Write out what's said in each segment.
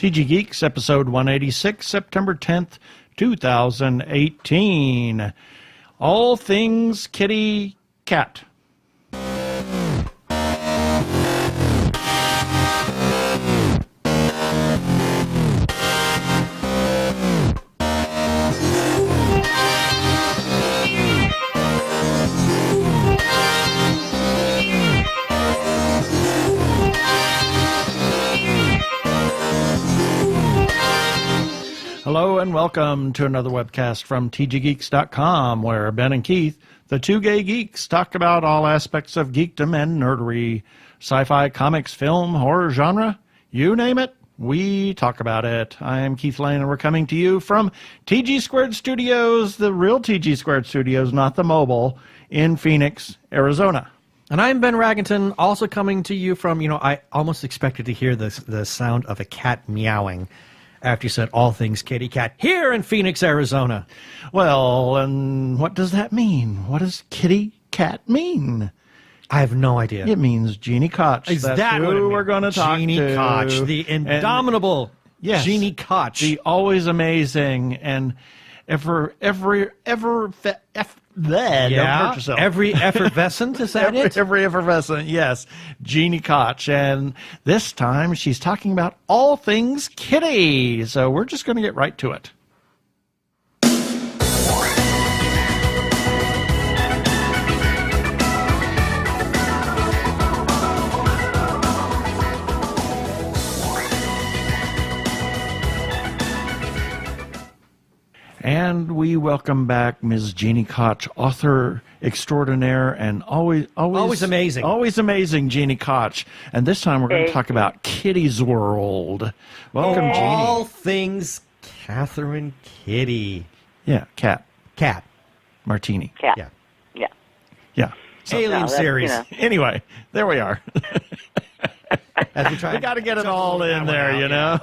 TG Geeks, episode 186, September 10th, 2018. All things kitty cat. Hello and welcome to another webcast from tggeeks.com, where Ben and Keith, the two gay geeks, talk about all aspects of geekdom and nerdery, sci-fi, comics, film, horror genre, you name it, we talk about it. I am Keith Lane, and we're coming to you from TG Squared Studios, the real TG Squared Studios, not the mobile, in Phoenix, Arizona. And I'm Ben Raggington, also coming to you from, I almost expected to hear the sound of a cat meowing after you said all things kitty cat here in Phoenix, Arizona. Well, and what does that mean? What does kitty cat mean? I have no idea. It means Jeannie Koch. Is That's that who we're going to talk to? Jeannie Koch, the indomitable Jeannie Koch. The always amazing and every effervescent, is that it? Every effervescent, yes. Jeannie Koch. And this time she's talking about all things kitty. So we're just going to get right to it. And we welcome back Ms. Jeannie Koch, author extraordinaire and always amazing Jeannie Koch. And this time we're going to talk about Kitty's World. Welcome, Jeannie. All things Catherine Kitty. Yeah, cat. Martini. Cat. Yeah. So, Alien series. Anyway, there we are. As we got to get it all in there, you know?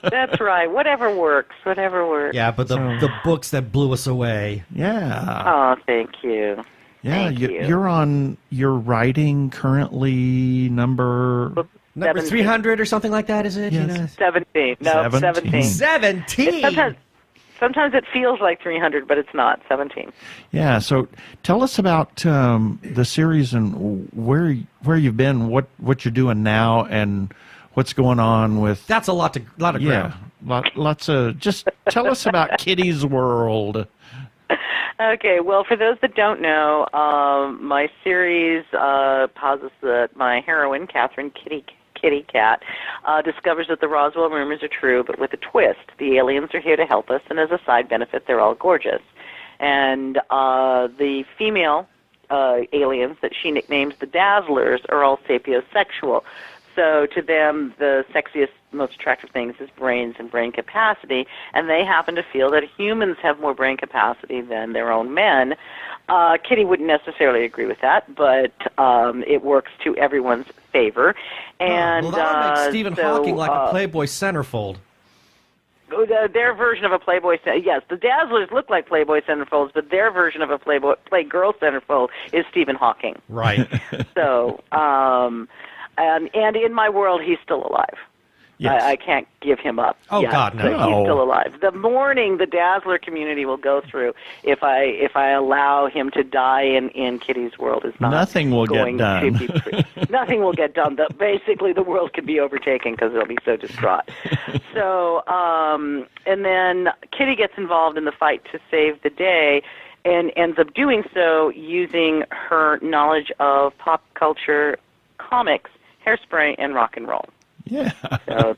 That's right. Whatever works. Yeah, but the books that blew us away. Yeah. Oh, thank you. Yeah, you're writing currently number 300 or something like that, is it? Yes. 17. No, 17. 17? Sometimes it feels like 300, but it's not. 17. Yeah, so tell us about the series and where you've been, what you're doing now, and what's going on with... That's a lot of ground. Yeah, lots of... Just tell us about Kitty's World. Okay, well, for those that don't know, my series posits that my heroine, Catherine Kitty Cat, discovers that the Roswell rumors are true, but with a twist. The aliens are here to help us, and as a side benefit, they're all gorgeous. And the female aliens that she nicknames the Dazzlers are all sapiosexual. So to them, the sexiest, most attractive things is brains and brain capacity, and they happen to feel that humans have more brain capacity than their own men. Kitty wouldn't necessarily agree with that, but it works to everyone's favor. And that would make Stephen Hawking like a Playboy centerfold. Their version of a Playboy, yes, the Dazzlers look like Playboy centerfolds, but their version of a Playgirl centerfold is Stephen Hawking. Right. So, and in my world, he's still alive. Yes. I can't give him up. Oh, yet, God, no. But he's still alive. The mourning the Dazzler community will go through if I allow him to die in Kitty's World is not Nothing will going get done. to be nothing will get done. Basically, the world could be overtaken because they'll be so distraught. So, and then Kitty gets involved in the fight to save the day and ends up doing so using her knowledge of pop culture, comics, hairspray, and rock and roll. Yeah. So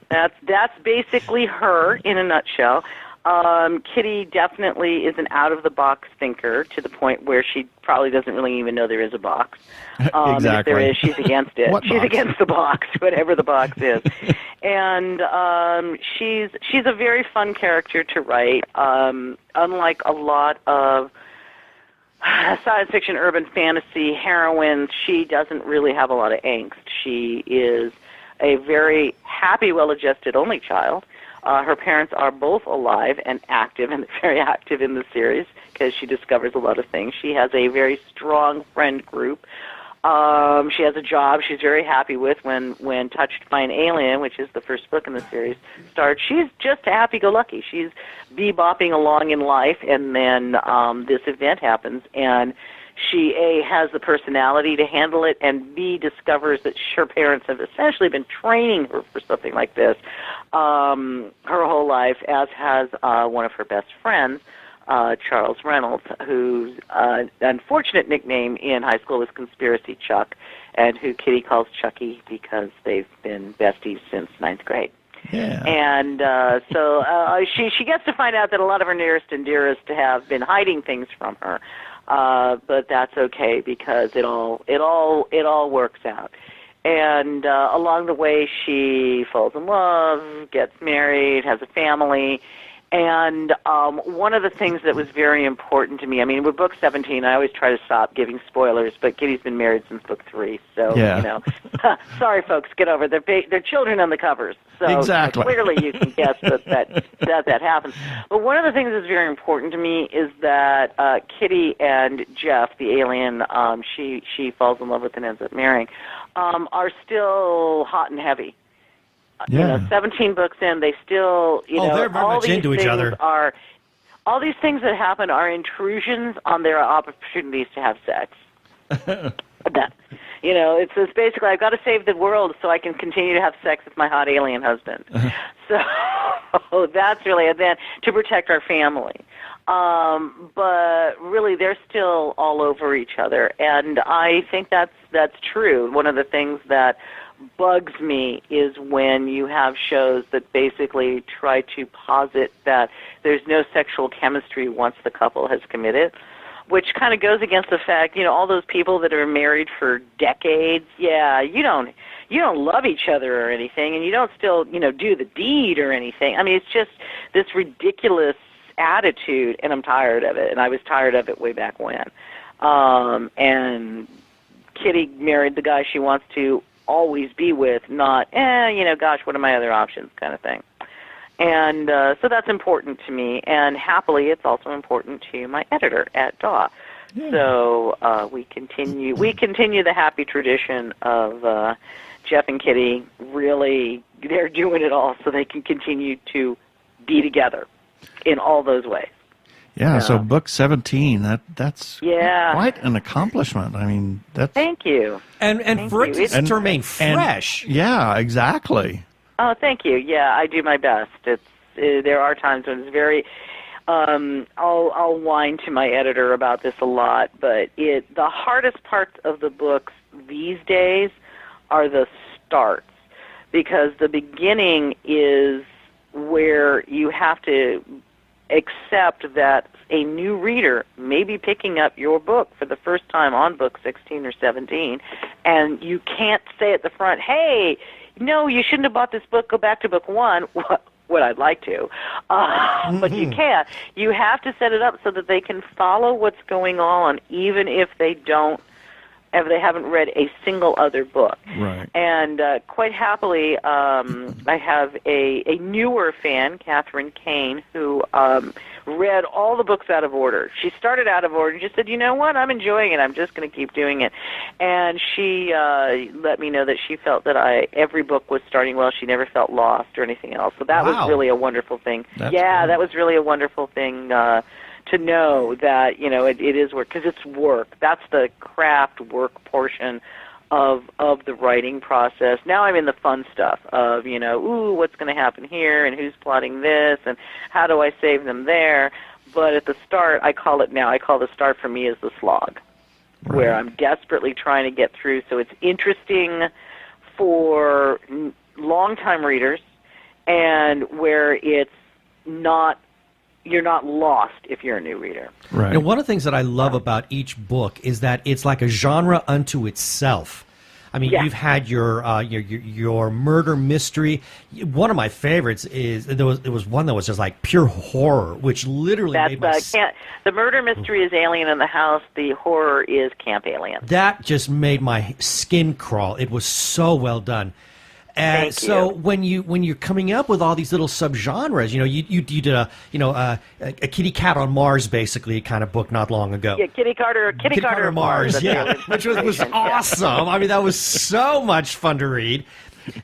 that's basically her in a nutshell. Kitty definitely is an out-of-the-box thinker to the point where she probably doesn't really even know there is a box. Exactly. If there is, she's against it. She's against the box, whatever the box is. And she's a very fun character to write. Unlike a lot of science fiction, urban fantasy heroines, she doesn't really have a lot of angst. She is a very happy, well-adjusted only child. Her parents are both alive and active, and very active in the series because she discovers a lot of things. She has a very strong friend group. She has a job she's very happy with. When Touched by an Alien, which is the first book in the series, starts, she's just happy-go-lucky. She's bebopping along in life, and then this event happens, and she, A, has the personality to handle it, and B, discovers that her parents have essentially been training her for something like this her whole life, as has one of her best friends, Charles Reynolds, whose unfortunate nickname in high school was Conspiracy Chuck, and who Kitty calls Chucky because they've been besties since ninth grade. Yeah. And so she gets to find out that a lot of her nearest and dearest have been hiding things from her. But that's okay because it all works out. And along the way, she falls in love, gets married, has a family. And one of the things that was very important to me, I mean, with book 17, I always try to stop giving spoilers, but Kitty's been married since book 3, so, yeah. You know, sorry, folks, get over it. They're children on the covers, so exactly. Clearly you can guess that happens. But one of the things that's very important to me is that Kitty and Jeff, the alien she falls in love with and ends up marrying, are still hot and heavy. Yeah. You know, 17 books in, they still, they're very much into each other. All these things that happen are intrusions on their opportunities to have sex. It's basically, I've got to save the world so I can continue to have sex with my hot alien husband. So that's really, and then to protect our family. But really, they're still all over each other, and I think that's true. One of the things that bugs me is when you have shows that basically try to posit that there's no sexual chemistry once the couple has committed, which kind of goes against the fact, all those people that are married for decades, you don't love each other or anything, and you don't still, do the deed or anything. I mean, it's just this ridiculous attitude, and I'm tired of it, and I was tired of it way back when. And Kitty married the guy she wants to always be with, not, gosh, what are my other options kind of thing. And so that's important to me, and happily it's also important to my editor at DAW. Yeah. So we continue the happy tradition of Jeff and Kitty really, they're doing it all so they can continue to be together in all those ways. Yeah, so book 17, that's quite an accomplishment. I mean, that's... Thank you. And for it to remain fresh. Yeah, exactly. Oh, thank you. Yeah, I do my best. There are times when it's very... I'll whine to my editor about this a lot, but the hardest parts of the books these days are the starts, because the beginning is where you have to accept that a new reader may be picking up your book for the first time on book 16 or 17, and you can't say at the front, hey, no, you shouldn't have bought this book, go back to book 1, what I'd like to, but you can't. You have to set it up so that they can follow what's going on, even if they haven't read a single other book. Right. And quite happily, I have a newer fan, Catherine Kane, who read all the books out of order. She started out of order and just said, you know what, I'm enjoying it. I'm just going to keep doing it. And she let me know that she felt that every book was starting well. She never felt lost or anything else. So that was really a wonderful thing. That's cool. That was really a wonderful thing to know that, it is work, because it's work. That's the craft work portion of the writing process. Now I'm in the fun stuff of, what's going to happen here, and who's plotting this, and how do I save them there. But at the start, I call the start for me is the slog, where I'm desperately trying to get through. So it's interesting for long-time readers, and where it's not, you're not lost if you're a new reader. Right. One of the things that I love about each book is that it's like a genre unto itself. I mean, you've had your murder mystery. One of my favorites is there was one that was just like pure horror, which literally made my the murder mystery is Alien in the House. The horror is Camp Alien. That just made my skin crawl. It was so well done. And Thank so you. when you're coming up with all these little subgenres, you did a kitty cat on Mars basically kind of book not long ago. Yeah, Kitty Carter on Mars, that's the yeah, alien which was civilization, yeah. awesome. I mean, that was so much fun to read.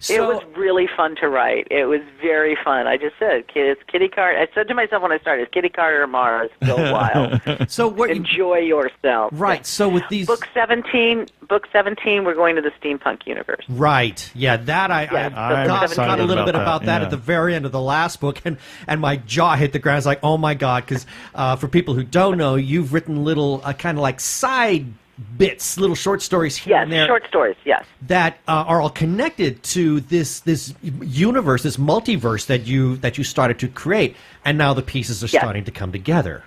It was really fun to write. It was very fun. I just said, it's Kitty Carter. I said to myself when I started, it's Kitty Carter or Mars. Go wild. So Enjoy yourself. right? So with these Book 17, we're going to the steampunk universe. right, yeah, that I I'm got excited a little about bit that, about that yeah. at the very end of the last book, and my jaw hit the ground. It's like, oh my god, because for people who don't know, you've written little kind of like side bits, little short stories here Yes, and there. short stories, yes. That are all connected to this universe, this multiverse that you started to create, and now the pieces are Yes. starting to come together.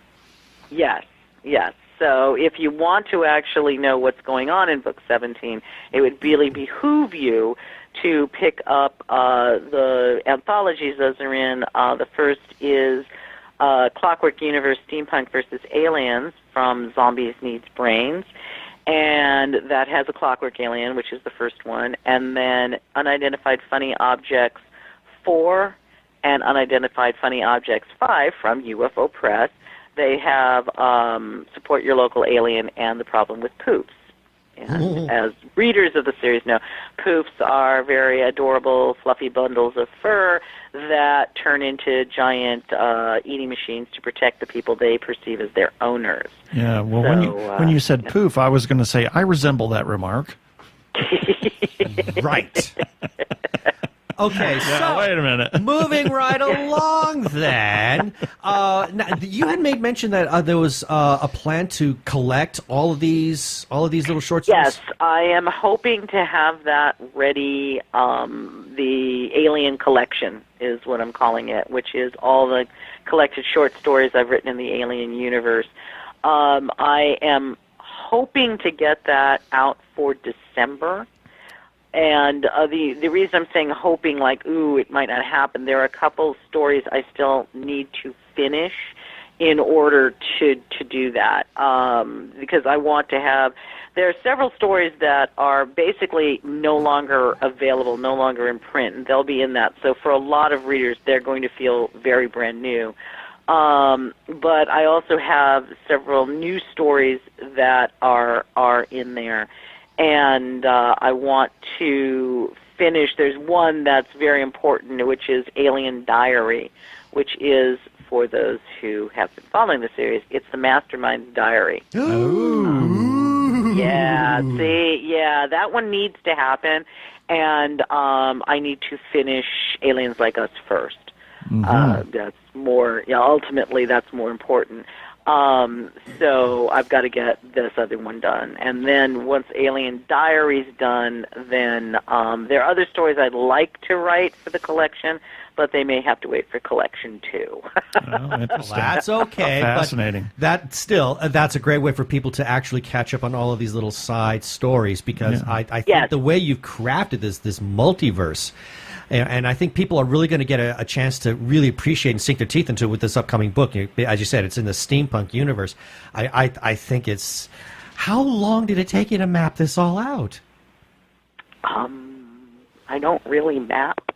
Yes, yes. So if you want to actually know what's going on in Book 17, it would really behoove you to pick up the anthologies those are in. The first is Clockwork Universe, Steampunk versus Aliens from Zombies Needs Brains. And that has a clockwork alien, which is the first one. And then Unidentified Funny Objects 4 and Unidentified Funny Objects 5 from UFO Press. They have Support Your Local Alien and The Problem with Poops. And as readers of the series know, poops are very adorable, fluffy bundles of fur that turn into giant eating machines to protect the people they perceive as their owners. Yeah, well, So, when you said poof, I was going to say I resemble that remark. Right. Okay, so Yeah, wait a minute. moving right along then. Now, you had made mention that there was a plan to collect all of these little short stories. Yes, I am hoping to have that ready. The Alien Collection is what I'm calling it, which is all the collected short stories I've written in the Alien universe. I am hoping to get that out for December. And the reason I'm saying hoping, like, ooh, it might not happen, there are a couple stories I still need to finish in order to do that. Because I want to have, there are several stories that are basically no longer available, no longer in print, and they'll be in that. So for a lot of readers, they're going to feel very brand new. But I also have several new stories that are in there. And I want to finish. There's one that's very important, which is Alien Diary, which is, for those who have been following the series, it's the Mastermind's diary. Yeah, see, yeah, that one needs to happen, and I need to finish Aliens Like Us first. That's more, ultimately that's more important. So I've got to get this other one done. And then once Alien Diary's done, then there are other stories I'd like to write for the collection, but they may have to wait for collection 2. Oh, interesting. That's okay. Fascinating. But that's a great way for people to actually catch up on all of these little side stories, because I think Yes. the way you've crafted this multiverse, and I think people are really going to get a chance to really appreciate and sink their teeth into it with this upcoming book. As you said, it's in the steampunk universe. I think it's... How long did it take you to map this all out? I don't really map.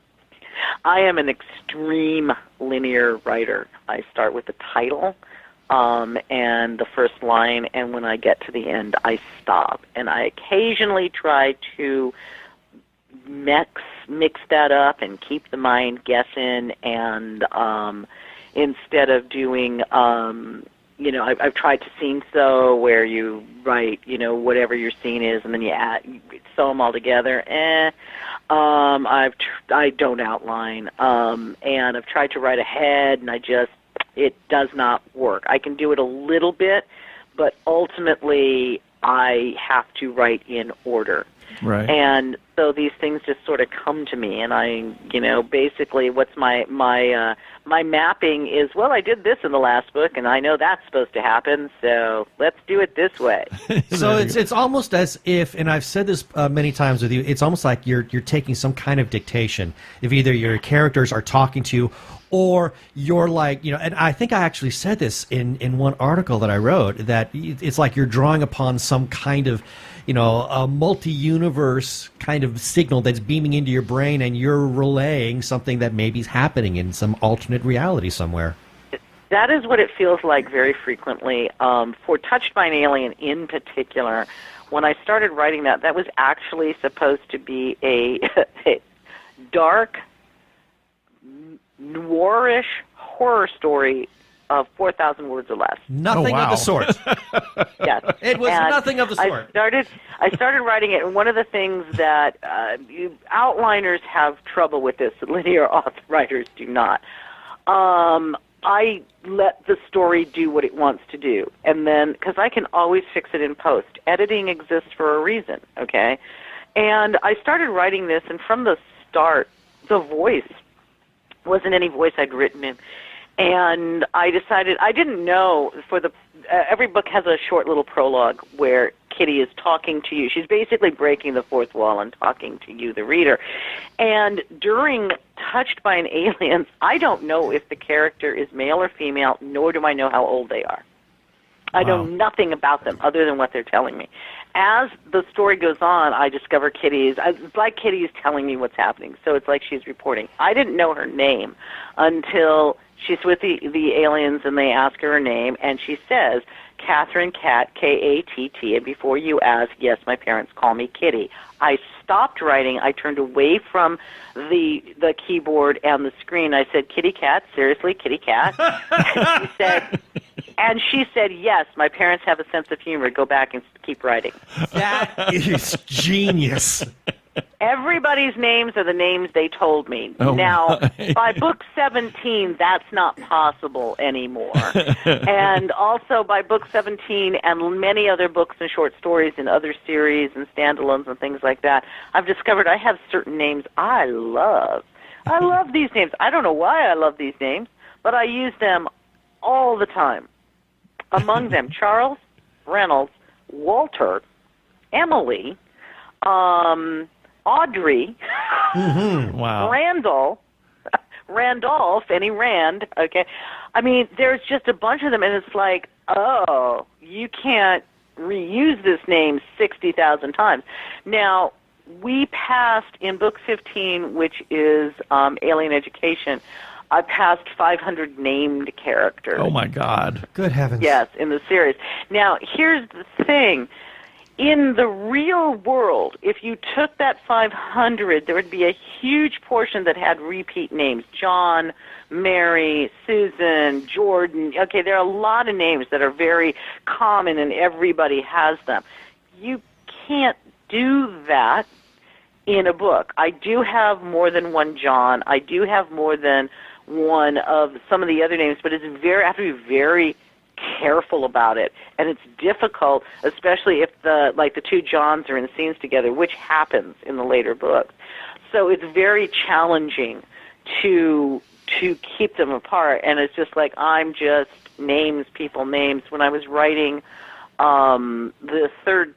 I am an extreme linear writer. I start with the title and the first line, and when I get to the end, I stop. And I occasionally try to mix that up and keep the mind guessing, and instead of doing I've tried to scene sew, where you write whatever your scene is and then you sew them all together. I don't outline, and I've tried to write ahead, and it does not work. I can do it a little bit, but ultimately I have to write in order. Right. And so these things just sort of come to me, and I, basically what's my mapping is, well, I did this in the last book, and I know that's supposed to happen, so let's do it this way. So it's almost as if, and I've said this many times with you, it's almost like you're taking some kind of dictation. If either your characters are talking to you, or you're like, and I think I actually said this in one article that I wrote, that it's like you're drawing upon some kind of, a multi-universe kind of signal that's beaming into your brain, and you're relaying something that maybe is happening in some alternate reality somewhere. That is what it feels like very frequently. For Touched by an Alien in particular, when I started writing that was actually supposed to be a dark, noirish horror story of 4,000 words or less. Nothing of the sort. Yes. It was nothing of the sort. I started writing it, and one of the things that outliners have trouble with this, linear writers do not. I let the story do what it wants to do, and then, because I can always fix it in post. Editing exists for a reason, okay? And I started writing this, and from the start, the voice wasn't any voice I'd written in. And I decided, I didn't know, every book has a short little prologue where Kitty is talking to you. She's basically breaking the fourth wall and talking to you, the reader. And during Touched by an Alien, I don't know if the character is male or female, nor do I know how old they are. I know nothing about them other than what they're telling me. As the story goes on, I discover it's like Kitty is telling me what's happening. So it's like she's reporting. I didn't know her name until she's with the aliens and they ask her name, and she says, Catherine Cat, K-A-T-T, and before you ask, yes, my parents call me Kitty. I stopped writing. I turned away from the keyboard and the screen. I said, Kitty Cat, seriously, Kitty Cat? And she said, yes, my parents have a sense of humor. Go back and keep writing. That is genius. Everybody's names are the names they told me. Now, by book 17, that's not possible anymore. And also by book 17 and many other books and short stories in other series and standalones and things like that, I've discovered I have certain names I love. I love these names. I don't know why I love these names, but I use them all the time. Among them, Charles, Reynolds, Walter, Emily, Audrey, Randolph, any Rand, okay. I mean, there's just a bunch of them, and it's like, oh, you can't reuse this name 60,000 times. Now, we passed in book 15, which is Alien Education, I passed 500 named characters. Oh, my God. Good heavens. Yes, in the series. Now, here's the thing. In the real world, if you took that 500, there would be a huge portion that had repeat names. John, Mary, Susan, Jordan. Okay, there are a lot of names that are very common and everybody has them. You can't do that in a book. I do have more than one John. I do have more than one of some of the other names, but I have to be very careful about it, and it's difficult, especially if the two Johns are in scenes together, which happens in the later books. So it's very challenging to keep them apart, and it's just like I'm just people names. When I was writing the third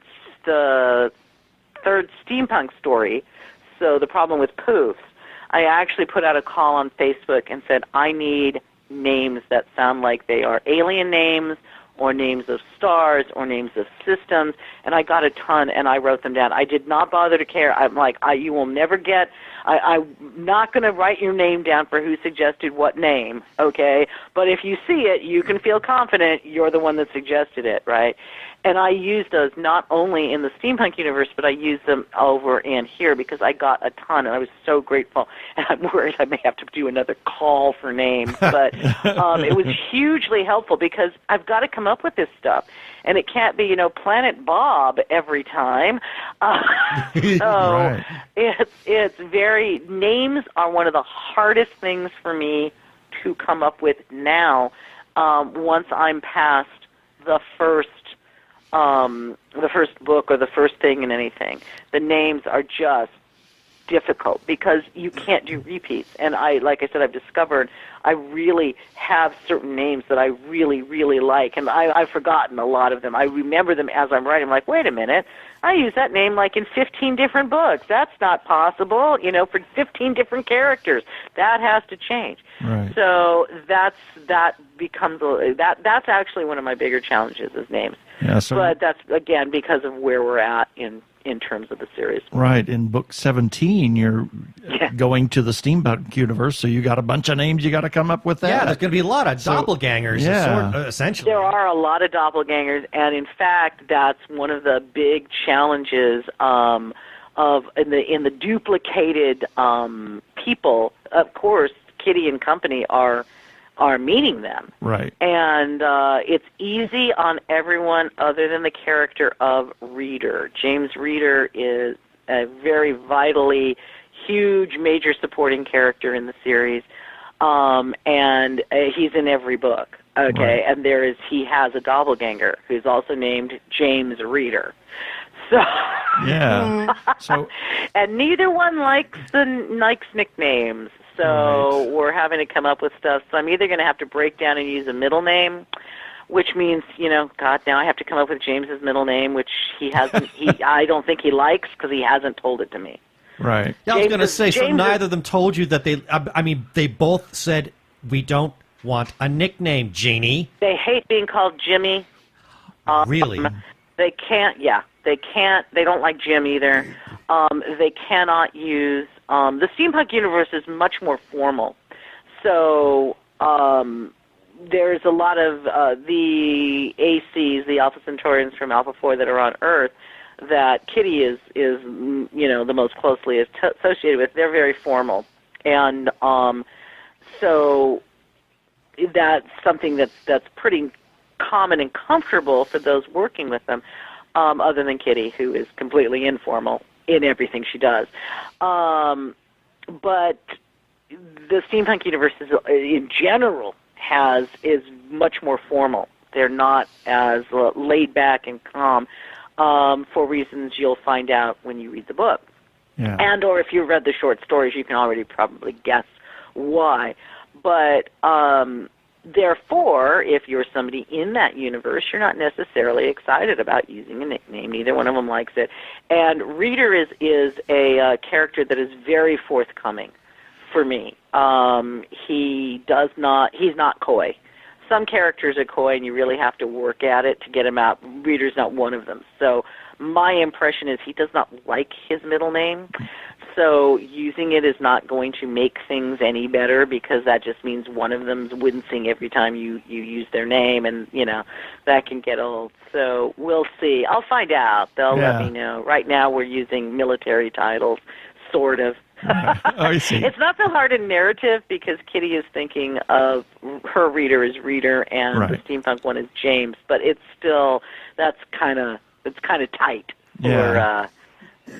steampunk story, so the problem with poofs, I actually put out a call on Facebook and said, I need names that sound like they are alien names or names of stars or names of systems, and I got a ton, and I wrote them down. I did not bother to care. I'm like, you will never get, I'm not going to write your name down for who suggested what name, okay? But if you see it, you can feel confident you're the one that suggested it, right? And I use those not only in the steampunk universe, but I use them over in here because I got a ton, and I was so grateful. And I'm worried I may have to do another call for names. But it was hugely helpful because I've got to come up with this stuff. And it can't be, Planet Bob every time. So it's very, names are one of the hardest things for me to come up with now once I'm past the first book or the first thing in anything. The names are just difficult because you can't do repeats. And like I said, I've discovered I really have certain names that I really, really like. And I've forgotten a lot of them. I remember them as I'm writing. I'm like, wait a minute, I use that name like in 15 different books. That's not possible, for 15 different characters. That has to change. Right. So that's actually one of my bigger challenges is names. Yeah, but that's, again, because of where we're at in terms of the series. Right. In book 17, you're going to the steampunk universe, so you got a bunch of names you got to come up with that. Yeah, there's going to be a lot of doppelgangers, essentially. There are a lot of doppelgangers, and in fact, that's one of the big challenges in the duplicated people. Of course, Kitty and company are meeting them. Right. And it's easy on everyone other than the character of Reader. James Reader is a very vitally huge, major supporting character in the series, and he's in every book. Okay, right. And he has a doppelganger who's also named James Reader. So yeah. So and neither one likes nicknames. So we're having to come up with stuff. So I'm either going to have to break down and use a middle name, which means, God, now I have to come up with James's middle name, which he hasn't. I don't think he likes because he hasn't told it to me. Right. Yeah, I was going to say, so neither of them told you that they both said, we don't want a nickname, Jeannie. They hate being called Jimmy. Really? They can't, they don't like Jim either. They cannot use, the steampunk universe is much more formal. So there's a lot of the ACs, the Alpha Centaurians from Alpha 4 that are on Earth, that Kitty is the most closely associated with. They're very formal. And so that's something that's pretty common and comfortable for those working with them, other than Kitty, who is completely informal in everything she does. But the steampunk universe in general is much more formal. They're not as laid back and calm for reasons you'll find out when you read the book. Yeah. And or if you've read the short stories, you can already probably guess why. But therefore, if you're somebody in that universe, you're not necessarily excited about using a nickname. Neither one of them likes it. And Reader is a character that is very forthcoming for me. He's not coy. Some characters are coy, and you really have to work at it to get him out. Reader's not one of them. So my impression is he does not like his middle name. So using it is not going to make things any better, because that just means one of them's wincing every time you use their name, and, that can get old. So we'll see. I'll find out. They'll let me know. Right now we're using military titles, sort of. I see. It's not so hard in narrative because Kitty is thinking of her Reader as Reader and the steampunk one is James, but it's still, it's kind of tight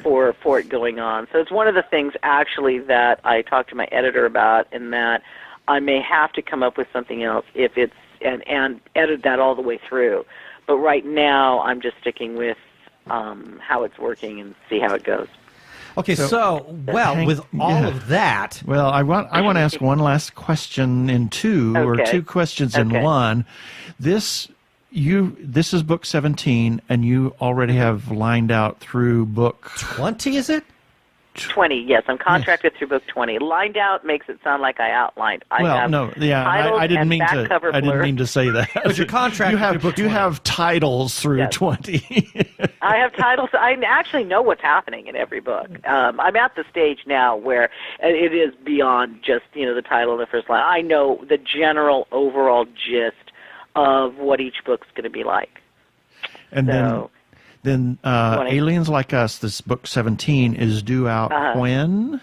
for it going on. So it's one of the things actually that I talked to my editor about, in that I may have to come up with something else if it's and edit that all the way through. But right now I'm just sticking with how it's working and see how it goes. Okay, so with all of that, well, I want to ask one last question in two, or two questions in one. This is book 17, and you already have lined out through book 20. Is it 20? Yes, I'm contracted through book 20. Lined out makes it sound like I outlined. I didn't mean to say that. But your contract, you have titles through 20. I have titles. I actually know what's happening in every book. I'm at the stage now where it is beyond just the title and the first line. I know the general overall gist of what each book's going to be like. And then Aliens Like Us, this book 17, is due out when?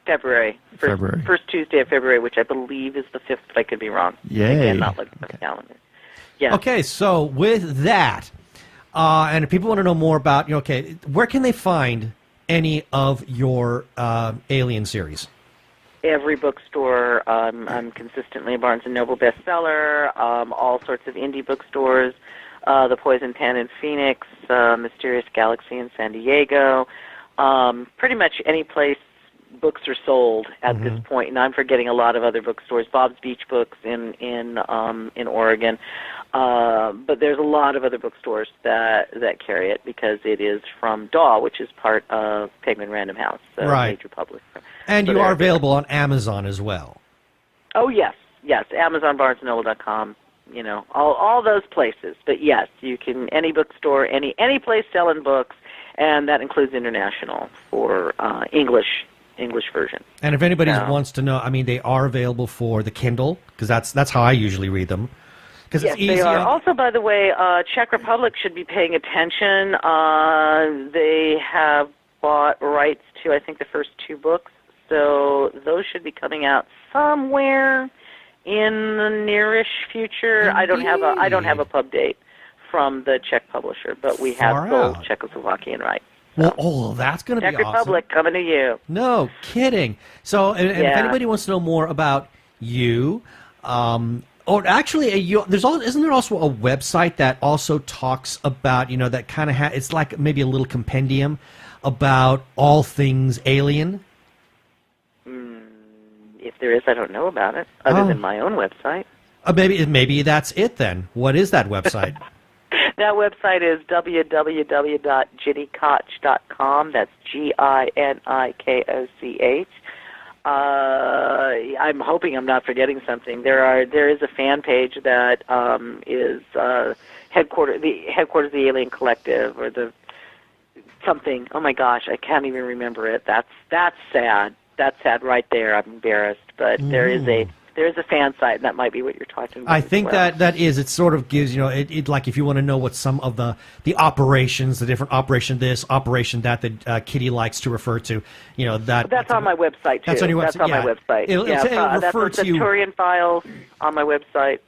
February. First Tuesday of February, which I believe is the 5th, but I could be wrong. Yay. Again, not looking at the calendar. Yeah. Okay, so with that, and if people want to know more about, where can they find any of your Alien series? Every bookstore. I'm consistently a Barnes & Noble bestseller, all sorts of indie bookstores, the Poison Pen in Phoenix, Mysterious Galaxy in San Diego, pretty much any place books are sold at this point, and I'm forgetting a lot of other bookstores. Bob's Beach Books in Oregon, but there's a lot of other bookstores that carry it because it is from DAW, which is part of Penguin Random House, a major publisher. And so you are available on Amazon as well. Oh yes, Amazon, BarnesandNoble.com. You know, all those places. But yes, you can any bookstore, any place selling books, and that includes international for English version. And if anybody wants to know, I mean, they are available for the Kindle because that's how I usually read them. Because yes, it's easy. They are. Also, by the way, Czech Republic should be paying attention. They have bought rights to, I think, the first 2 books, so those should be coming out somewhere in the nearish future. Indeed. I don't have a pub date from the Czech publisher, but we have sold Czechoslovakian rights. So. Well, that's going to be awesome. Czech Republic coming to you. No kidding. So, and if anybody wants to know more about you, or actually, isn't there also a website that also talks about, that kind of it's like maybe a little compendium about all things alien? If there is, I don't know about it, other than my own website. Maybe that's it then. What is that website? That website is www.ginnykoch.com. That's GINIKOCH. I'm hoping I'm not forgetting something. There is a fan page that is headquarters of the Alien Collective, or the something. Oh my gosh, I can't even remember it. That's sad. That's sad right there. I'm embarrassed, but there is a fan site, and that might be what you're talking about. I think that is. It sort of gives it like if you want to know what some of the operations, the different operation this, operation that Kitty likes to refer to, that's on my website too. That's on your website. That's on my website. It'll refer that's the Centurion files on my website.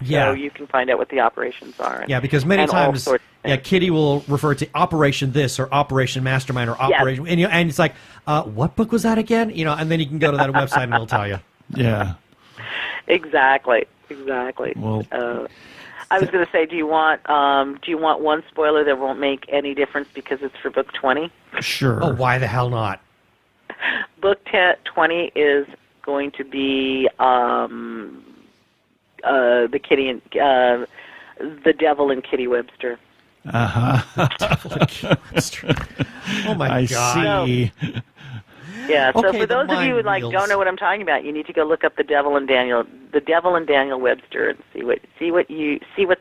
Yeah. So you can find out what the operations are. Yeah, because many times, Kitty will refer to Operation this or Operation Mastermind or Operation, and it's like, what book was that again? And then you can go to that website and it'll tell you. Yeah. Exactly. Well, I was going to say, do you want one spoiler that won't make any difference because it's for book 20? Sure. Oh, why the hell not? Book 20 is going to be the Kitty and the Devil and Kitty Webster. Oh my God! I see. Yeah. So Okay, for those of you who don't know what I'm talking about, you need to go look up the Devil and Daniel Webster, and see what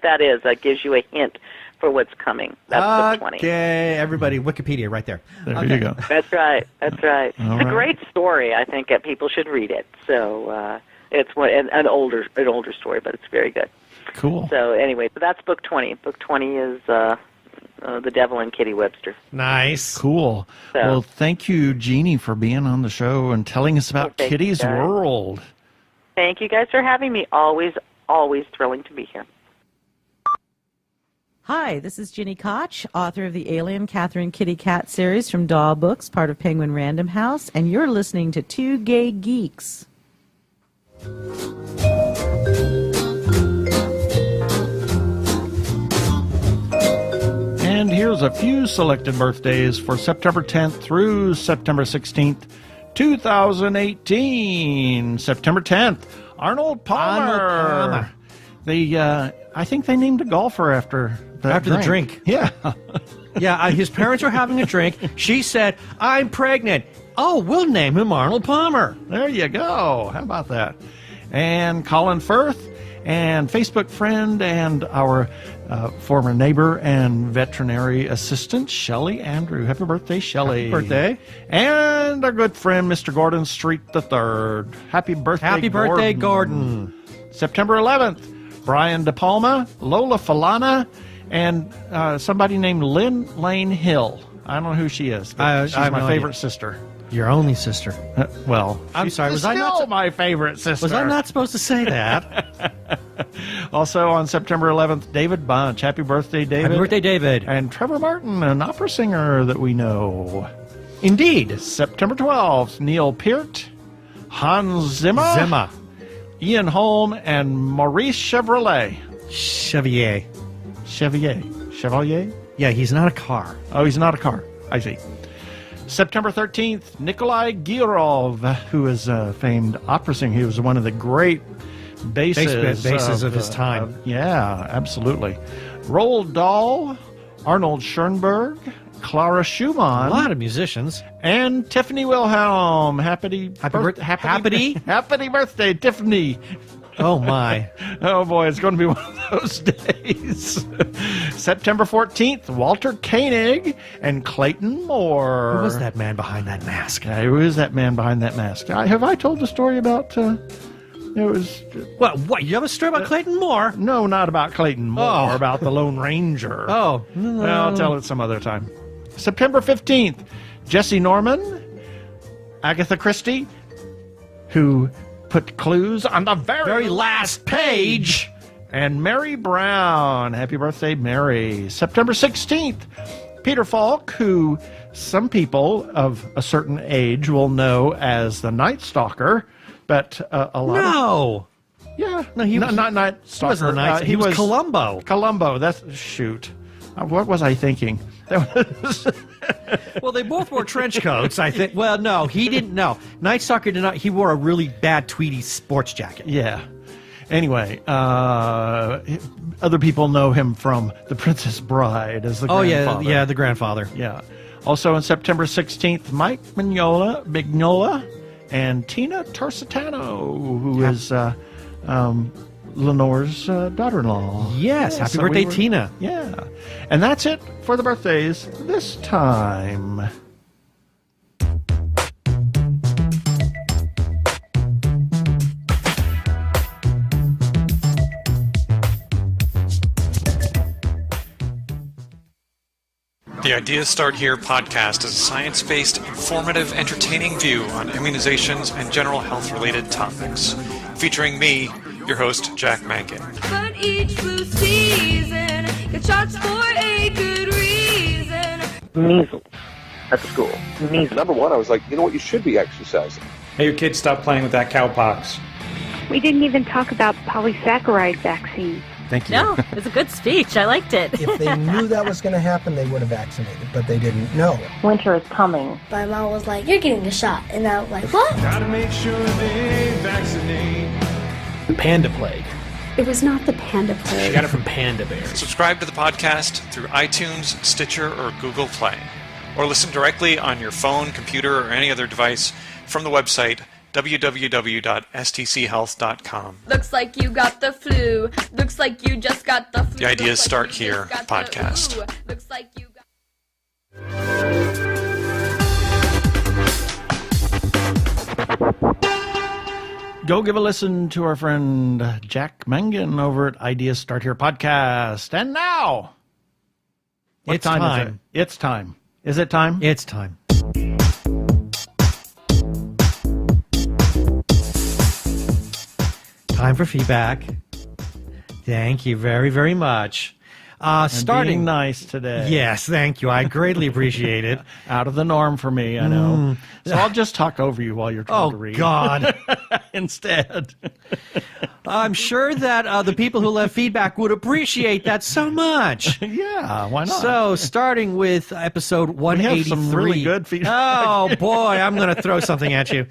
that is. That gives you a hint for what's coming. That's book 20. Okay, everybody, Wikipedia right there. There you go. That's right. It's All a great story. I think that people should read it. So it's an older story, but it's very good. Cool. So anyway, that's book 20. Book 20 is the Devil and Kitty Webster. Nice. Cool. So, well, thank you, Jeannie, for being on the show and telling us about Kitty's World. Thank you guys for having me. Always thrilling to be here. Hi, this is Ginny Koch, author of the Alien Catherine Kitty Cat series from Daw Books, part of Penguin Random House, and you're listening to Two Gay Geeks. And here's a few selected birthdays for September 10th through September 16th, 2018. September 10th, Arnold Palmer. I think they named a golfer after the drink. Yeah. Yeah, his parents were having a drink. She said, "I'm pregnant." Oh, we'll name him Arnold Palmer. There you go. How about that? And Colin Firth, and Facebook friend, and our former neighbor and veterinary assistant, Shelley Andrew. Happy birthday, Shelley. Happy birthday. And our good friend, Mr. Gordon Street III. Happy birthday, Happy birthday, Gordon. September 11th, Brian De Palma, Lola Falana, and somebody named Lynn Lane Hill. I don't know who she is, but she's my favorite sister. Your only sister. Well, I'm sorry. Was I still not my favorite sister? Was I not supposed to say that? Also on September 11th, David Bunch. Happy birthday, David. Happy birthday, David. And Trevor Martin, an opera singer that we know. Indeed. September 12th, Neil Peart, Hans Zimmer, Ian Holm, and Maurice Chevrolet. Chevalier. Chevalier? Yeah, he's not a car. Oh, he's not a car. I see. September 13th, Nikolai Gilov, who is a famed opera singer. He was one of the great basses of his time. Yeah, absolutely. Roald Dahl, Arnold Schoenberg, Clara Schumann. A lot of musicians. And Tiffany Wilhelm. Happy birthday, Tiffany. Oh, my. Oh, boy, it's going to be one of those days. September 14th, Walter Koenig and Clayton Moore. Who was that man behind that mask? Who is that man behind that mask? Have I told the story about... it was... What? You have a story about Clayton Moore? No, not about Clayton Moore. About the Lone Ranger. Oh. Well, I'll tell it some other time. September 15th, Jesse Norman, Agatha Christie, who... put clues on the very last page. And Mary Brown. Happy birthday, Mary. September 16th, Peter Falk, who some people of a certain age will know as the Night Stalker, but a lot No. Yeah. No, he was not Night Stalker. He wasn't the Night He was Columbo. Columbo. Shoot. What was I thinking? That was... Well, they both wore trench coats, I think. Well, no, he didn't. No, Night Stalker did not. He wore a really bad tweedy sports jacket. Yeah. Anyway, other people know him from The Princess Bride as the grandfather. Yeah, the grandfather. Yeah. Also on September 16th, Mike Mignola and Tina Torsitano, who is Lenore's daughter-in-law. Yes, happy birthday, Tina. Yeah. And that's it for the birthdays this time. The Ideas Start Here podcast is a science-based, informative, entertaining view on immunizations and general health-related topics. Featuring me, your host, Jack Mankin. But each flu season gets shots for a good reason. Measles at the school. Measles. Number one, I was like, you know what, you should be exercising. Hey, you kids, stop playing with that cowpox. We didn't even talk about polysaccharide vaccine. Thank you. No, it was a good speech. I liked it. If they knew that was going to happen, they would have vaccinated, but they didn't know. Winter is coming. My mom was like, you're getting a shot. And I was like, what? Gotta make sure they vaccinate. The panda plague. It was not the panda plague. She got it from panda bears. Subscribe to the podcast through iTunes, Stitcher, or Google Play. Or listen directly on your phone, computer, or any other device from the website www.stchealth.com. Looks like you got the flu. Looks like you just got the flu. The Ideas Start Here podcast. Looks like you got... Go give a listen to our friend Jack Mangan over at Ideas Start Here podcast. And now, what It's time time. is it? It's time. Is it time? It's time. Time for feedback. Thank you very, very much. Starting being nice today. Yes, thank you. I greatly appreciate it. Out of the norm for me, I know. So I'll just talk over you while you're trying to Oh, read. God. Instead. I'm sure that the people who left feedback would appreciate that so much. Yeah, why not? So, starting with episode 183. We have some really good feedback. Oh, boy, I'm going to throw something at you.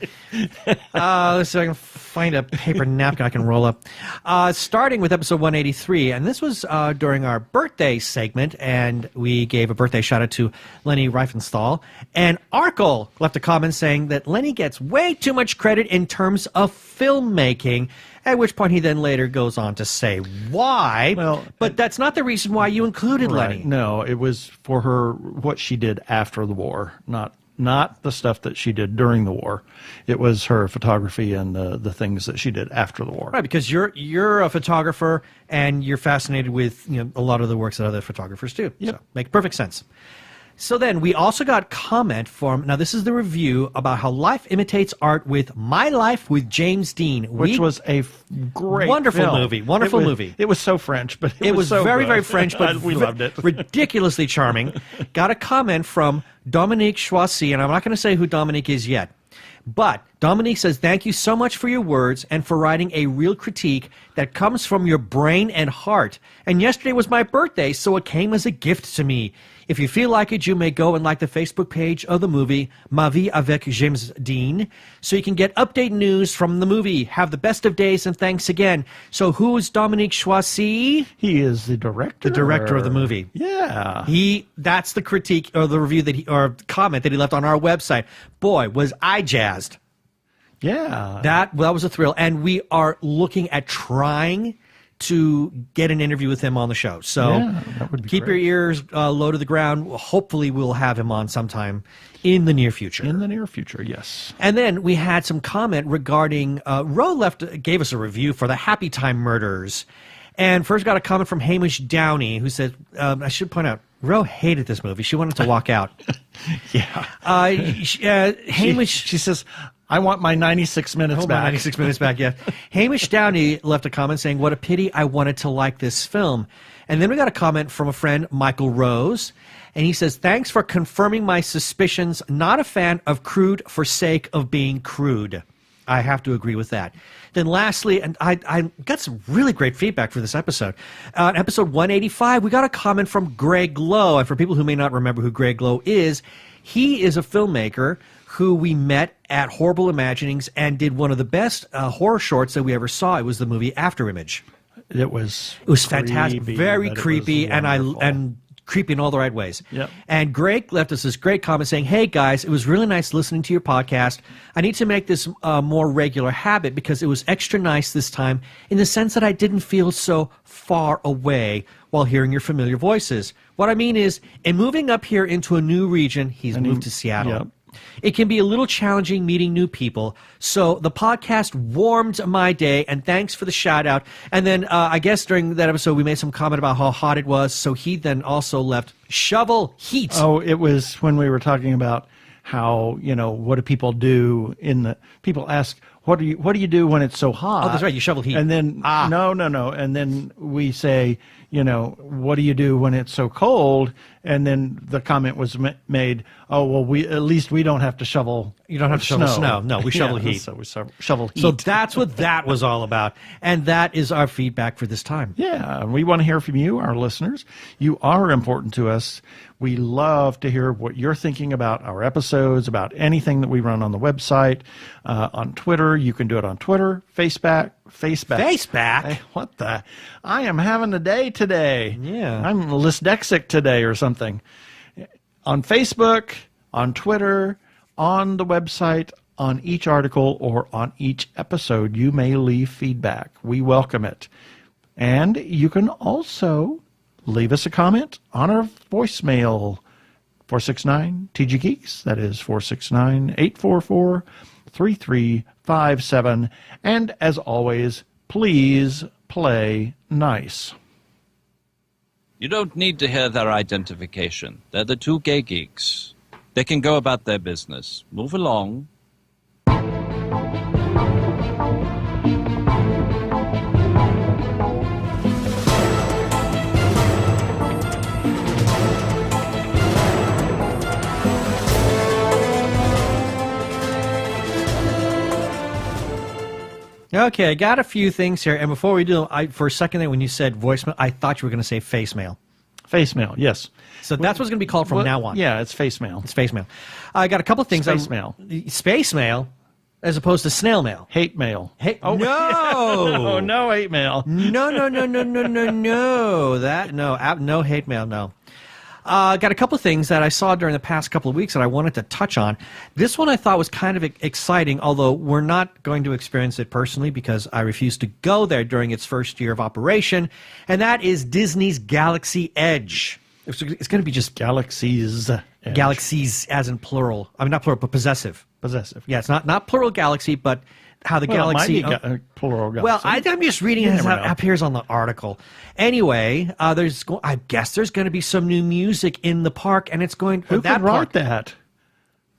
Let's see if I can find a paper napkin I can roll up. Starting with episode 183, and this was during our birthday segment, and we gave a birthday shout-out to Lenny Riefenstahl. And Arkle left a comment saying that Lenny gets way too much credit in terms of filmmaking, at which point he then later goes on to say why. Well, but that's not the reason why you included Lenny. No, it was for her, what she did after the war, not the stuff that she did during the war. It was her photography and the things that she did after the war. Right, because you're a photographer and you're fascinated with a lot of the works that other photographers do. Yep. So makes perfect sense. So then we also got comment from, now this is the review about how life imitates art with My Life with James Dean. Which was a great wonderful film. movie. Wonderful movie. It was so French, but it was so very, good. very French, but we loved it. Ridiculously charming. Got a comment from Dominique Choisy, and I'm not going to say who Dominique is yet. But Dominique says, thank you so much for your words and for writing a real critique that comes from your brain and heart. And yesterday was my birthday, so it came as a gift to me. If you feel like it, you may go and like the Facebook page of the movie Ma Vie avec James Dean, so you can get update news from the movie. Have the best of days, and thanks again. So who is Dominique Choisy? He is the director. The director of the movie. Yeah. That's the critique or the review or comment that he left on our website. Boy, was I jazzed. Yeah. That was a thrill. And we are looking at trying to get an interview with him on the show. So that would be keep great. your ears low to the ground. Hopefully we'll have him on sometime in the near future. In the near future, yes. And then we had some comment regarding, Ro gave us a review for the Happy Time Murders. And first got a comment from Hamish Downey, who said, I should point out, Ro hated this movie. She wanted to walk out. Hamish... She says, I want my 96 minutes back. 96 minutes back, yeah. Hamish Downey left a comment saying, what a pity, I wanted to like this film. And then we got a comment from a friend, Michael Rose, and he says, thanks for confirming my suspicions. Not a fan of crude for sake of being crude. I have to agree with that. Then lastly, and I got some really great feedback for this episode. Episode 185, we got a comment from Greg Lowe. And for people who may not remember who Greg Lowe is, he is a filmmaker who we met at Horrible Imaginings and did one of the best horror shorts that we ever saw. It was the movie After Image. It was fantastic, very creepy, and creepy in all the right ways. Yep. And Greg left us this great comment saying, hey guys, it was really nice listening to your podcast. I need to make this a more regular habit because it was extra nice this time in the sense that I didn't feel so far away while hearing your familiar voices. What I mean is, in moving up here into a new region, he's moved to Seattle. Yep. It can be a little challenging meeting new people, so the podcast warmed my day, and thanks for the shout-out. And then I guess during that episode we made some comment about how hot it was, so he then also left shovel heat. Oh, it was when we were talking about how, what do people do people ask, what do you do when it's so hot? Oh, that's right, you shovel heat. And then, no. And then we say, what do you do when it's so cold? And then the comment was made, oh, well, at least we don't have to shovel. You don't have to shovel snow. No, we shovel heat. So we shovel heat. So that's what that was all about. And that is our feedback for this time. Yeah, we want to hear from you, our listeners. You are important to us. We love to hear what you're thinking about our episodes, about anything that we run on the website, on Twitter. You can do it on Twitter, Facebook. Faceback? What the? I am having a day today. Yeah. I'm dyslexic today or something. On Facebook, on Twitter, on the website, on each article, or on each episode, you may leave feedback. We welcome it. And you can also leave us a comment on our voicemail, 469-TG-GEEKS. That is 469-844-3357. And as always, please play nice. You don't need to hear their identification. They're the two gay geeks. They can go about their business. Move along. Okay, I got a few things here. And before we do, for a second there, when you said voicemail, I thought you were going to say face mail. Face mail, yes. So that's what's going to be called from now on. Yeah, it's face mail. It's face mail. I got a couple of things. Space mail. Space mail, as opposed to snail mail. Hate mail. Oh, no! Oh, no hate mail. No. No hate mail, no. Got a couple of things that I saw during the past couple of weeks that I wanted to touch on. This one I thought was kind of exciting, although we're not going to experience it personally because I refused to go there during its first year of operation, and that is Disney's Galaxy Edge. It's going to be just Galaxies. Edge. Galaxies as in plural. I mean, not plural, but possessive. Possessive. Yeah, it's not plural galaxy, but how the galaxy... It might be plural galaxy. Well, I'm just reading it as it appears on the article. Anyway, I guess there's going to be some new music in the park, and it's going... Who could write that?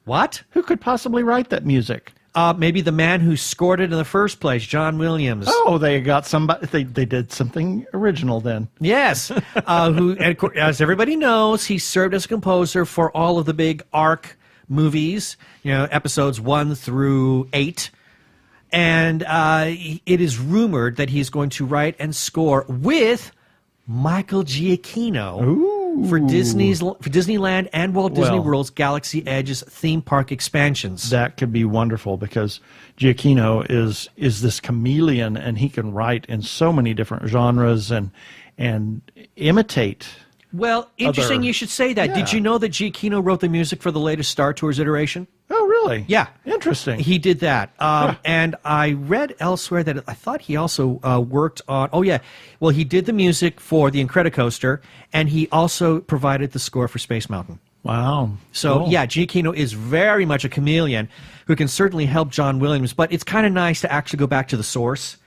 What? Who could possibly write that music? Maybe the man who scored it in the first place, John Williams. Oh, they got somebody. They did something original then. Yes. Who, and as everybody knows, he served as a composer for all of the big ARC movies, episodes 1 through 8. And it is rumored that he's going to write and score with Michael Giacchino for Disneyland and Walt Disney World's Galaxy Edge's theme park expansions. That could be wonderful because Giacchino is this chameleon, and he can write in so many different genres and imitate. Well, interesting you should say that. Yeah. Did you know that Giacchino wrote the music for the latest Star Tours iteration? Oh, really? Yeah. Interesting. He did that. And I read elsewhere that I thought he also worked on... Oh, yeah. Well, he did the music for the Incredicoaster, and he also provided the score for Space Mountain. Wow. So, Cool. yeah, Giacchino is very much a chameleon who can certainly help John Williams, but it's kind of nice to actually go back to the source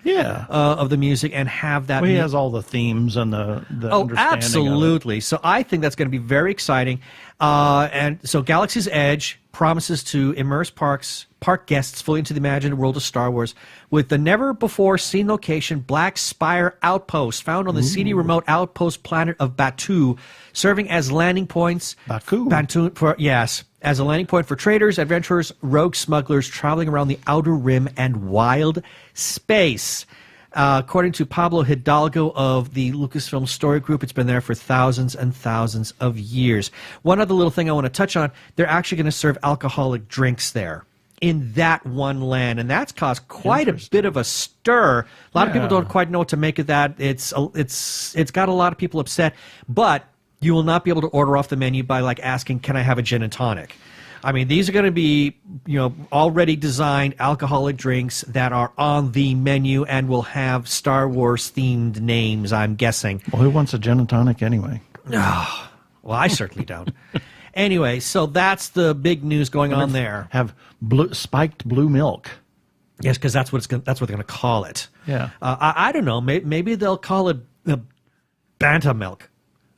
of the music and have that... Well, he has all the themes and the understanding absolutely. of it. So I think that's going to be very exciting. And so Galaxy's Edge promises to immerse park guests fully into the imagined world of Star Wars with the never-before-seen location Black Spire Outpost, found on the seedy remote outpost planet of Batuu, serving as landing points... as a landing point for traders, adventurers, rogue smugglers traveling around the Outer Rim and wild space. According to Pablo Hidalgo of the Lucasfilm Story Group, it's been there for thousands and thousands of years. One other little thing I want to touch on, they're actually going to serve alcoholic drinks there in that one land, and that's caused quite a bit of a stir. A lot of people don't quite know what to make of that. It's got a lot of people upset, but you will not be able to order off the menu by asking, can I have a gin and tonic? I mean, these are going to be, already designed alcoholic drinks that are on the menu and will have Star Wars themed names, I'm guessing. Well, who wants a gin and tonic anyway? Well, I certainly don't. Anyway, so that's the big news going on there. Have spiked blue milk. Yes, because that's what they're going to call it. Yeah. I don't know. Maybe they'll call it Banta milk.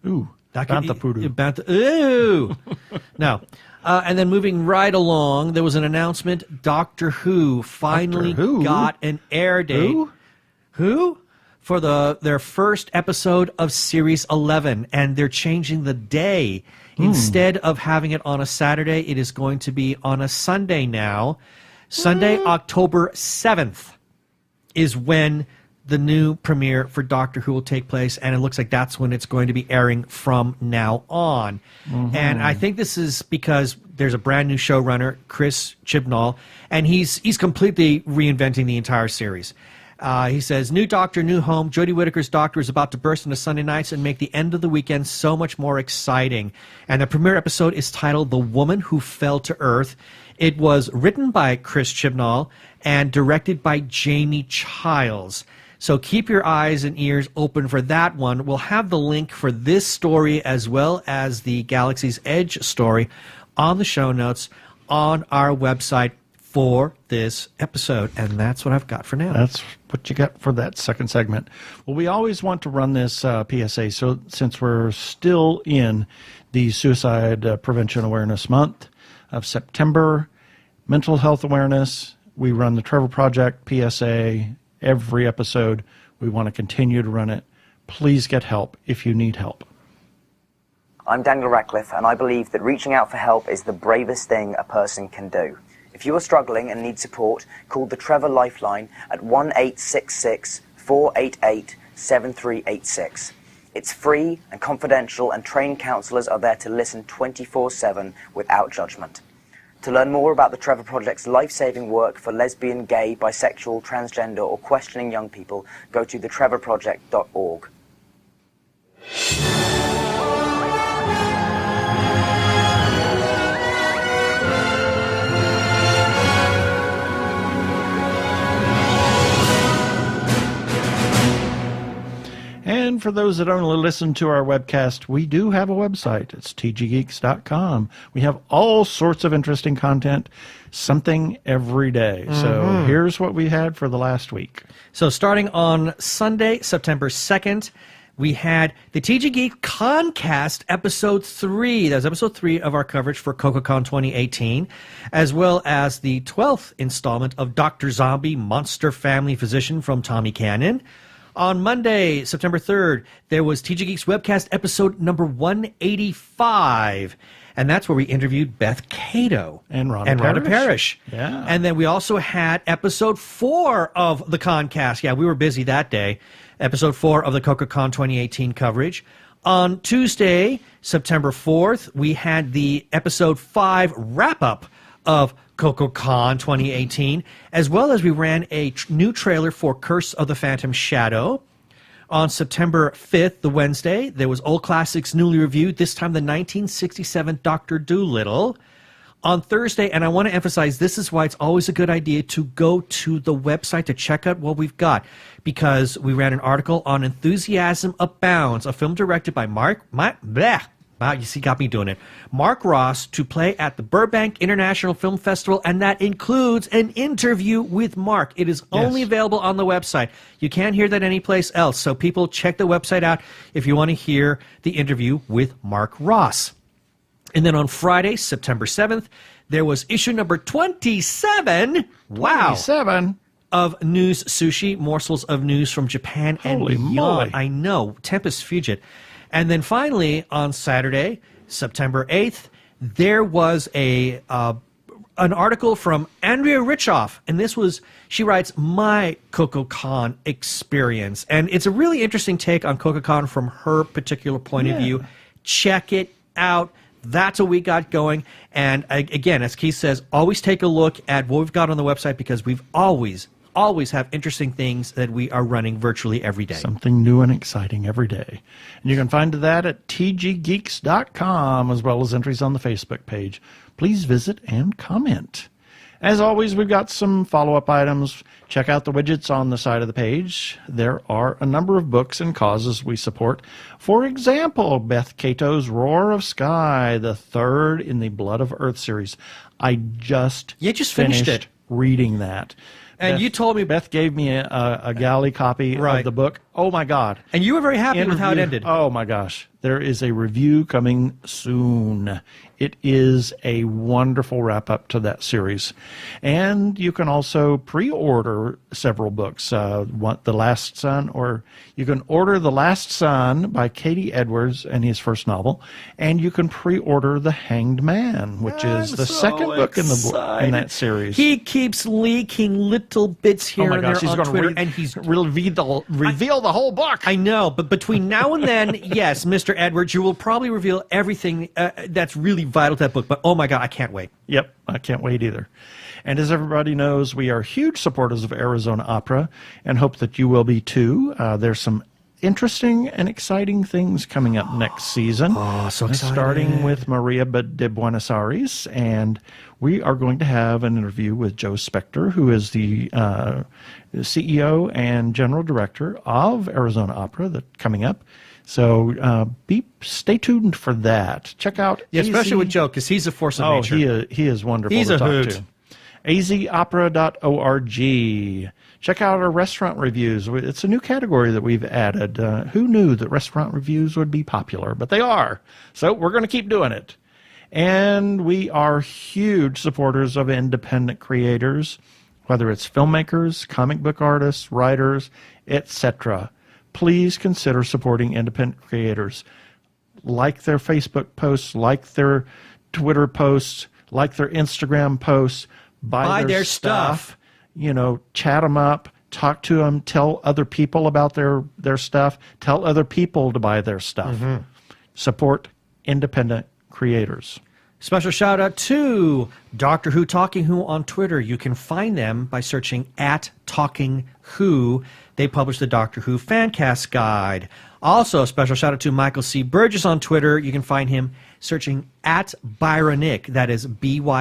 Ooh. Bantha poodoo. Ooh. No. And then moving right along, there was an announcement. Doctor Who finally got an air date. Who? For their first episode of Series 11. And they're changing the day. Instead of having it on a Saturday, it is going to be on a Sunday now. Sunday, October 7th is when the new premiere for Doctor Who will take place, and it looks like that's when it's going to be airing from now on. And I think this is because there's a brand new showrunner, Chris Chibnall, and he's completely reinventing the entire series. He says, new Doctor, new home. Jodie Whittaker's Doctor is about to burst into Sunday nights and make the end of the weekend so much more exciting. And the premiere episode is titled The Woman Who Fell to Earth. It was written by Chris Chibnall and directed by Jamie Childs. So keep your eyes and ears open for that one. We'll have the link for this story as well as the Galaxy's Edge story on the show notes on our website for this episode. And that's what I've got for now. That's what you got for that second segment. Well, we always want to run this PSA. So since we're still in the Suicide Prevention Awareness Month of September, mental health awareness, we run the Trevor Project PSA every episode. We want to continue to run it. Please get help if you need help. I'm Daniel Ratcliffe, and I believe that reaching out for help is the bravest thing a person can do. If you are struggling and need support, call the Trevor Lifeline at 1-866-488-7386. It's free and confidential, and trained counsellors are there to listen 24/7 without judgment. To learn more about the Trevor Project's life-saving work for lesbian, gay, bisexual, transgender, or questioning young people, go to thetrevorproject.org. And for those that only listen to our webcast, we do have a website. It's tggeeks.com. We have all sorts of interesting content, something every day. So here's what we had for the last week. So starting on Sunday, September 2nd, we had the TG Geek Concast Episode 3. That was Episode 3 of our coverage for CocoCon 2018, as well as the 12th installment of Dr. Zombie, Monster Family Physician from Tommy Cannon. On Monday, September 3rd, there was TG Geeks Webcast episode number 185. And that's where we interviewed Beth Cato and Rhonda Parrish. Yeah. And then we also had episode 4 of the Concast. Yeah, we were busy that day. Episode 4 of the CocoCon 2018 coverage. On Tuesday, September 4th, we had the episode 5 wrap-up of CocoCon 2018, as well as we ran a new trailer for Curse of the Phantom Shadow. On September 5th, the Wednesday, there was Old Classics newly reviewed, this time the 1967 Dr. Dolittle. On Thursday, and I want to emphasize, this is why it's always a good idea to go to the website to check out what we've got, because we ran an article on Enthusiasm Abounds, a film directed by Wow, you see, got me doing it. Mark Ross, to play at the Burbank International Film Festival, and that includes an interview with Mark. It is only available on the website. You can't hear that anyplace else, so people check the website out if you want to hear the interview with Mark Ross. And then on Friday, September 7th, there was issue number 27. Wow. 27. Of News Sushi, morsels of news from Japan and beyond. Moly. I know, Tempest Fugit. And then finally, on Saturday, September 8th, there was an article from Andrea Richoff. And this was, she writes, my CocoCon experience. And it's a really interesting take on CocoCon from her particular point of view. Check it out. That's what we got going. And again, as Keith says, always take a look at what we've got on the website, because we've always have interesting things that we are running virtually every day. Something new and exciting every day. And you can find that at tggeeks.com, as well as entries on the Facebook page. Please visit and comment. As always, we've got some follow-up items. Check out the widgets on the side of the page. There are a number of books and causes we support. For example, Beth Cato's Roar of Sky, the third in the Blood of Earth series. I just finished it. Reading that. And you told me... Beth gave me a galley copy of the book. Oh, my God. And you were very happy with how it ended. Oh, my gosh. There is a review coming soon. It is a wonderful wrap-up to that series. And you can also pre-order several books. The Last Son, or you can order The Last Son by Katie Edwards and his first novel. And you can pre-order The Hanged Man, which is the second book in that series. He keeps leaking little bits here and there on Twitter, and he's reveal the whole book. I know, but between now and then, yes, Mr. Edwards, you will probably reveal everything that's really vital to that book. But oh my God, I can't wait. Yep, I can't wait either. And as everybody knows, we are huge supporters of Arizona Opera, and hope that you will be too. There's some interesting and exciting things coming up next season. Oh, so excited. Starting with Maria de Buenos Aires, and we are going to have an interview with Joe Spector, who is the CEO and General Director of Arizona Opera, coming up. So stay tuned for that. Check out especially with Joe, because he's a force of nature. He is wonderful he's to a talk hoot. to. azopera.org. Check out our restaurant reviews. It's a new category that we've added. Who knew that restaurant reviews would be popular? But they are. So we're going to keep doing it. And we are huge supporters of independent creators, whether it's filmmakers, comic book artists, writers, etc. Please consider supporting independent creators. Like their Facebook posts, like their Twitter posts, like their Instagram posts. Buy their stuff. Chat them up, talk to them, tell other people about their stuff, tell other people to buy their stuff. Mm-hmm. Support independent creators. Special shout out to Doctor Who Talking Who on Twitter. You can find them by searching @TalkingWho. They publish the Doctor Who Fancast Guide. Also, a special shout out to Michael C. Burgess on Twitter. You can find him searching @Byronic. That is BYRONIK.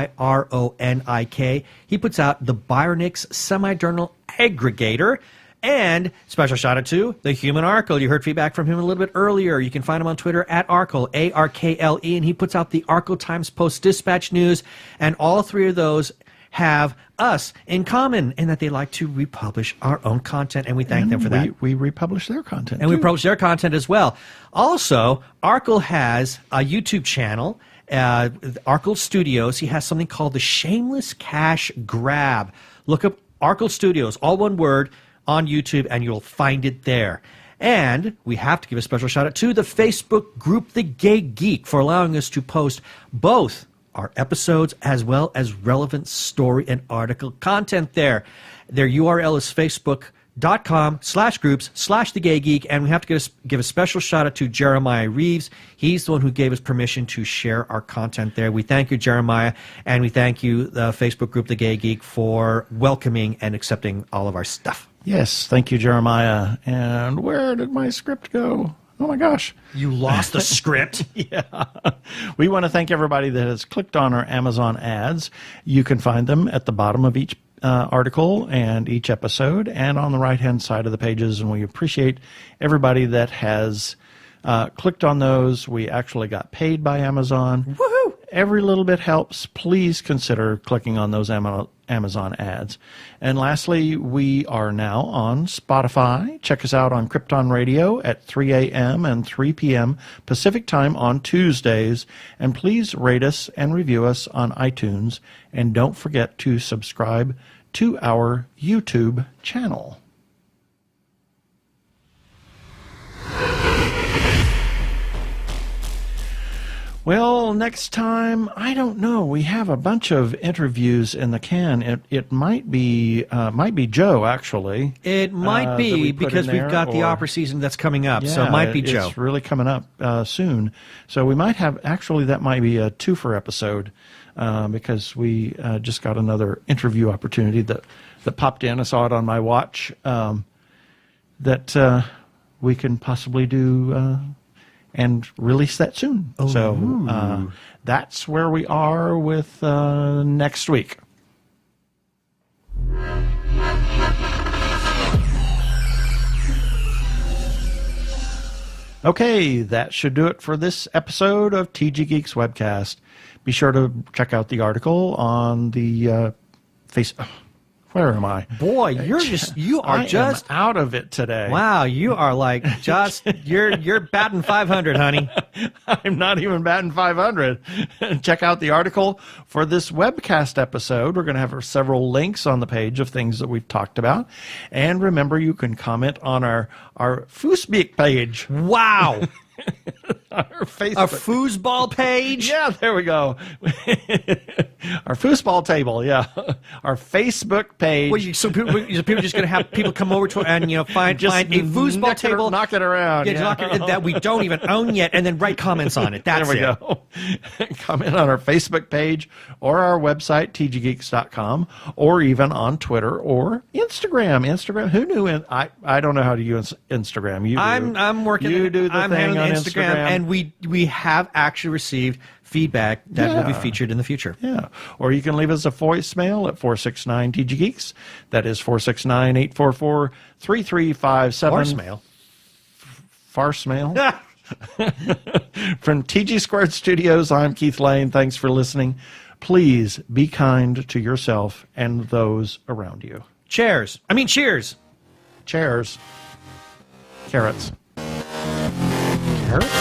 He puts out the Byronics Semi-Journal Aggregator. And special shout out to the Human Arkle. You heard feedback from him a little bit earlier. You can find him on Twitter @Arkle, ARKLE, and he puts out the Arkle Times Post Dispatch News. And all three of those have us in common in that they like to republish our own content, and we thank them for that. We republish their content, and we publish their content as well. Also, Arkle has a YouTube channel, Arkle Studios. He has something called the Shameless Cash Grab. Look up Arkle Studios, all one word, on YouTube, and you'll find it there. And we have to give a special shout out to the Facebook group, The Gay Geek, for allowing us to post both our episodes as well as relevant story and article content there. Their URL is facebook.com/groups/The Gay Geek. And we have to give a special shout out to Jeremiah Reeves. He's the one who gave us permission to share our content there. We thank you, Jeremiah. And we thank you, the Facebook group, The Gay Geek, for welcoming and accepting all of our stuff. Yes, thank you, Jeremiah. And where did my script go? Oh, my gosh. You lost the script. Yeah. We want to thank everybody that has clicked on our Amazon ads. You can find them at the bottom of each article and each episode and on the right-hand side of the pages. And we appreciate everybody that has clicked on those. We actually got paid by Amazon. Woohoo! Every little bit helps. Please consider clicking on those Amazon ads. And lastly, we are now on Spotify. Check us out on Krypton Radio at 3 a.m. and 3 p.m. Pacific Time on Tuesdays. And please rate us and review us on iTunes. And don't forget to subscribe to our YouTube channel. Well, next time, I don't know. We have a bunch of interviews in the can. It might be Joe, actually. It might be, because we've got the opera season that's coming up, so it might be Joe. It's really coming up soon. So we might have, actually, that might be a twofer episode, because we just got another interview opportunity that popped in. I saw it on my watch, that we can possibly do and release that soon. Oh. So that's where we are with next week. Okay, that should do it for this episode of TG Geeks Webcast. Be sure to check out the article on the Where am I? Boy, you are just out of it today. Wow, you are like you're batting 500, honey. I'm not even batting 500. Check out the article for this webcast episode. We're going to have several links on the page of things that we've talked about. And remember, you can comment on our Foosbeak page. Wow. Our Facebook. Our foosball page? Yeah, there we go. Our foosball table, yeah. Our Facebook page. Well, so people just going to have people come over to and find a foosball table, knock it around, that we don't even own yet, and then write comments on it. That's there we go. Comment on our Facebook page or our website tggeeks.com, or even on Twitter or Instagram. Who knew? I don't know how to use Instagram. You do. I'm working. You do the thing on Instagram, and we have actually received feedback that will be featured in the future. Yeah. Or you can leave us a voicemail at 469-TG-GEEKS. That is 469-844-3357. Farsmail. From TG Squared Studios, I'm Keith Lane. Thanks for listening. Please be kind to yourself and those around you. Cheers. Chairs. Carrots. Carrots?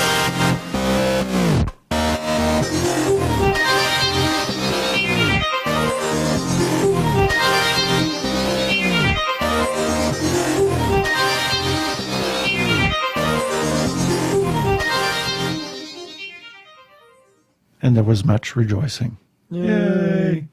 And there was much rejoicing. Yay!